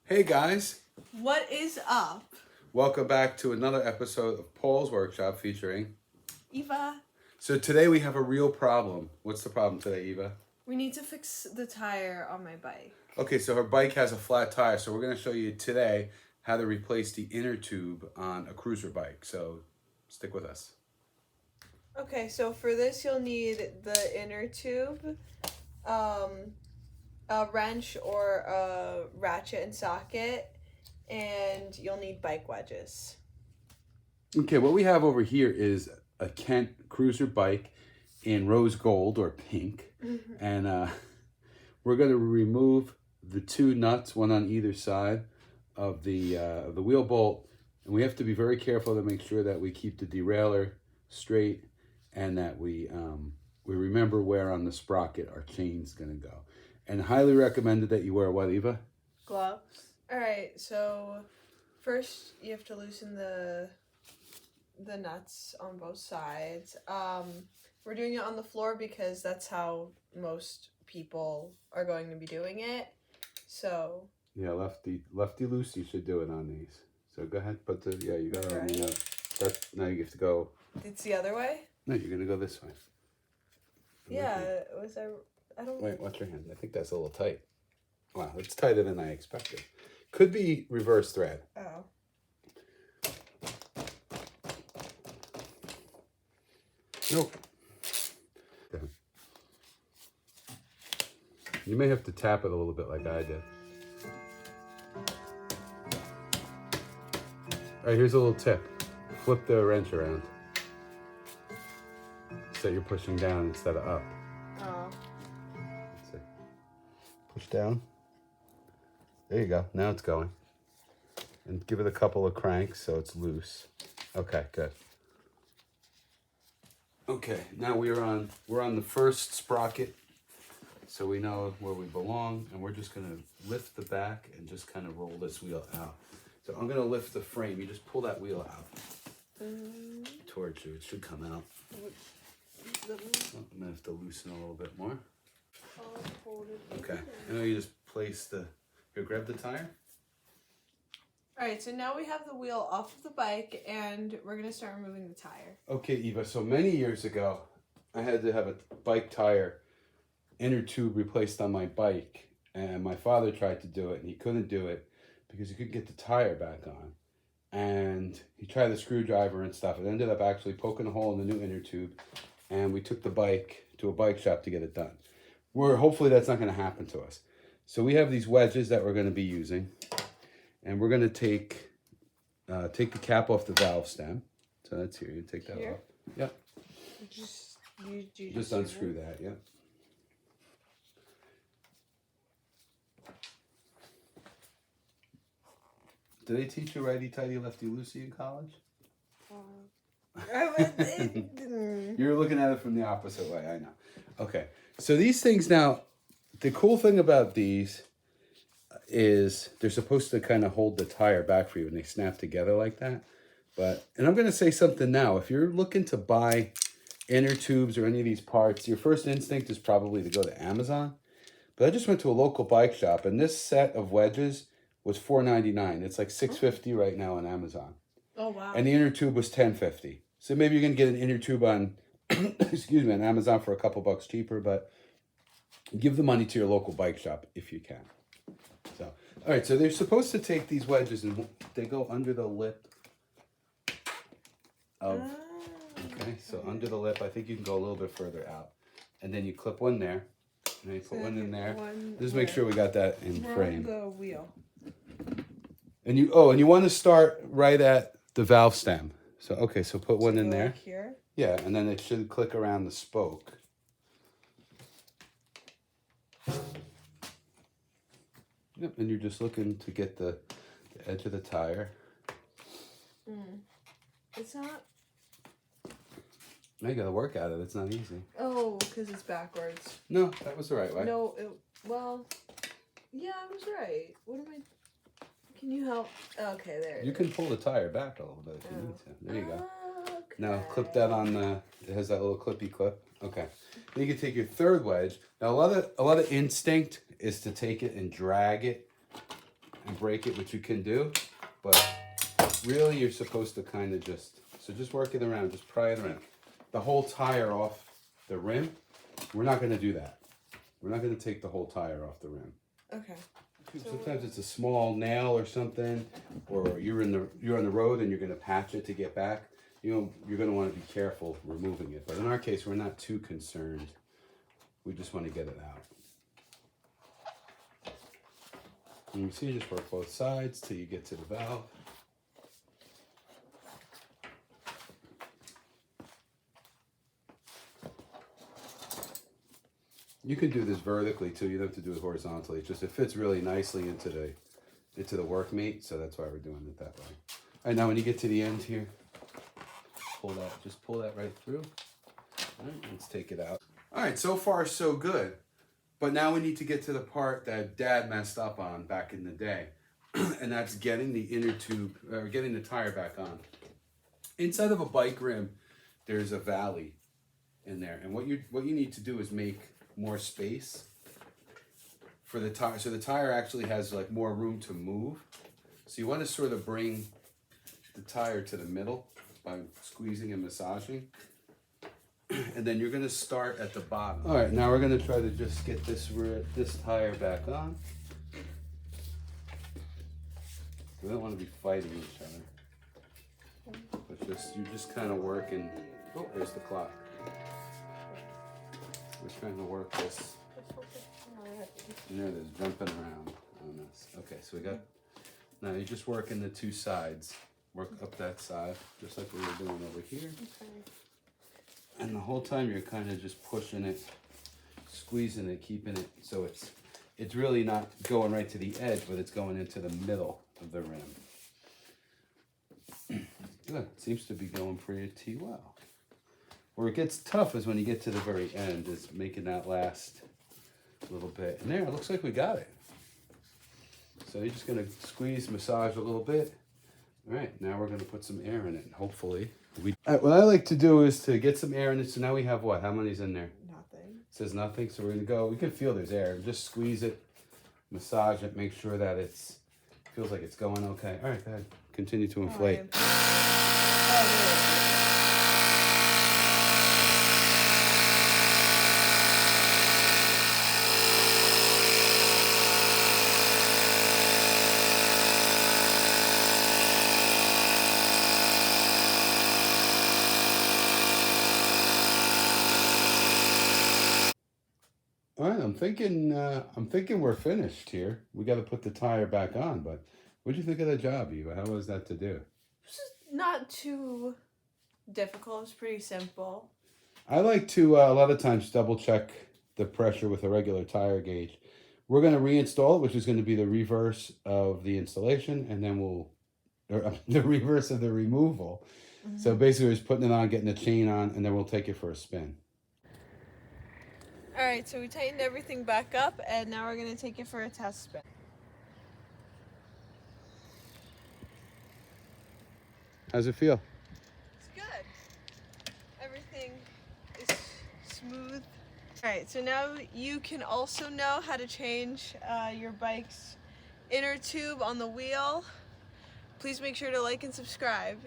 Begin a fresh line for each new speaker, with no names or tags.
Hey guys,
What is up?
welcome back to another episode of Paul's Workshop featuring.
Eva,
So today we have a real problem. What's the problem today, Eva?
we need to fix the tire on my bike.
Okay, so her bike has a flat tire, so we're going to show you today how to replace the inner tube on a cruiser bike. So stick with us.
Okay, so for this you'll need the inner tube, a wrench or a ratchet and socket, and you'll need bike wedges.
Okay, what we have over here is a Kent cruiser bike in rose gold or pink, and we're going to remove the two nuts, one on either side of the wheel bolt, and we have to be very careful to make sure that we keep the derailleur straight and that we remember where on the sprocket our chain's going to go. And highly recommended that you wear what, Eva?
Gloves. Alright, so first you have to loosen the nuts on both sides. We're doing it on the floor because that's how most people are going to be doing it. So
yeah, lefty loose. You should do it on these. So go ahead, you got it on the
right.
That's now you have to go.
It's the other way.
No, you're gonna go this way.
Yeah, was I don't.
Wait, watch your hand. I think that's a little tight. Wow, it's tighter than I expected. Could be reverse thread.
Oh.
Nope. You may have to tap it a little bit like I did. All right, here's a little tip. Flip the wrench around so you're pushing down instead of up.
Oh.
Let's see. Push down. There you go. Now it's going. And give it a couple of cranks so it's loose. Okay, good. Okay, now we're on the first sprocket, so we know where we belong, and we're just gonna lift the back and just kind of roll this wheel out. So I'm gonna lift the frame. You just pull that wheel out towards you. It should come out. Oh, I'm gonna have to loosen a little bit more. Okay, and then you just place here, grab the tire.
Alright, so now we have the wheel off of the bike and we're going to start removing the tire.
Okay, Eva, so many years ago, I had to have a bike tire inner tube replaced on my bike, and my father tried to do it, and he couldn't do it because he couldn't get the tire back on. And he tried the screwdriver and stuff. It ended up actually poking a hole in the new inner tube, and we took the bike to a bike shop to get it done. Hopefully that's not going to happen to us. So we have these wedges that we're going to be using. And we're going to take the cap off the valve stem. So that's here. You take that
Here?
off. Yep. Just unscrew that. Yep. Do they teach you righty tighty lefty loosey in college? You're looking at it from the opposite way. I know. Okay. So these things now, the cool thing about these is they're supposed to kind of hold the tire back for you when they snap together like that. And I'm going to say something now. If you're looking to buy inner tubes or any of these parts, your first instinct is probably to go to Amazon. But I just went to a local bike shop, and this set of wedges was $4.99. It's like $6.50 right now on Amazon.
Oh, wow.
And the inner tube was $10.50. So maybe you're going to get an inner tube on, on Amazon for a couple bucks cheaper, but give the money to your local bike shop if you can. So, all right, so they're supposed to take these wedges and they go under the lip of, okay, so under the lip, I think you can go a little bit further out. And then you clip one there, and then you put one in there. Just make sure we got that in frame.
The wheel.
And you want to start right at the valve stem. So, okay, so put one in there.
Like here?
Yeah, and then it should click around the spoke. Yep, and you're just looking to get the edge of the tire.
It's not.
Now you gotta work at it. It's not easy.
Oh, because it's backwards.
No, that was the right way.
No, yeah, I was right. What am I? Can you help? Okay, there.
You can pull the tire back a little bit if you need to. There you go.
Okay.
Now clip that on the. It has that little clippy clip. Okay. Then you can take your third wedge. Now a lot of instinct is to take it and drag it and break it, which you can do, but really you're supposed to kind of just work it around, just pry it around. The whole tire off the rim, we're not going to do that. We're not going to take the whole tire off the rim.
Okay.
Sometimes it's a small nail or something, or you're on the road and you're going to patch it to get back. You know, you're going to want to be careful removing it. But in our case, we're not too concerned. We just want to get it out. And you see, just work both sides till you get to the valve. You can do this vertically too. You don't have to do it horizontally. It's just it fits really nicely into the work meat, so that's why we're doing it that way. All right, now when you get to the end here, just pull that right through. All right, let's take it out. All right, so far so good. But now we need to get to the part that Dad messed up on back in the day, and that's getting the inner tube, or getting the tire back on. Inside of a bike rim, there's a valley in there, and what you need to do is make more space for the tire, so the tire actually has like more room to move. So you want to sort of bring the tire to the middle by squeezing and massaging, and then you're going to start at the bottom. All right, now we're going to try to just get this tire back on. We don't want to be fighting each other, but you're just kind of working. Oh, there's the clock. We're trying to work this. You know, there's jumping around on this. Okay, so we got, now you're just working the two sides. Work up that side, just like we were doing over here. Okay. And the whole time you're kind of just pushing it, squeezing it, keeping it, so it's really not going right to the edge, but it's going into the middle of the rim. Good, seems to be going pretty well. Where it gets tough is when you get to the very end, is making that last little bit. And there, it looks like we got it. So you're just gonna squeeze, massage a little bit. All right, now we're gonna put some air in it, hopefully. All right, what I like to do is to get some air in it. So now we have what? How many's in there?
Nothing.
It says nothing, so we're gonna go, we can feel there's air. Just squeeze it, massage it, make sure that feels like it's going okay. All right, go ahead, continue to inflate. All right, I'm thinking we're finished here. We got to put the tire back on, but what'd you think of the job, Eva? How was that to do?
It's just not too difficult. It's pretty simple.
I like to, a lot of times, double check the pressure with a regular tire gauge. We're going to reinstall it, which is going to be the reverse of the installation, and then the reverse of the removal. Mm-hmm. So basically, we're just putting it on, getting the chain on, and then we'll take it for a spin.
All right, so we tightened everything back up, and now we're going to take it for a test spin.
How's it feel?
It's good. Everything is smooth. All right, so now you can also know how to change your bike's inner tube on the wheel. Please make sure to like and subscribe.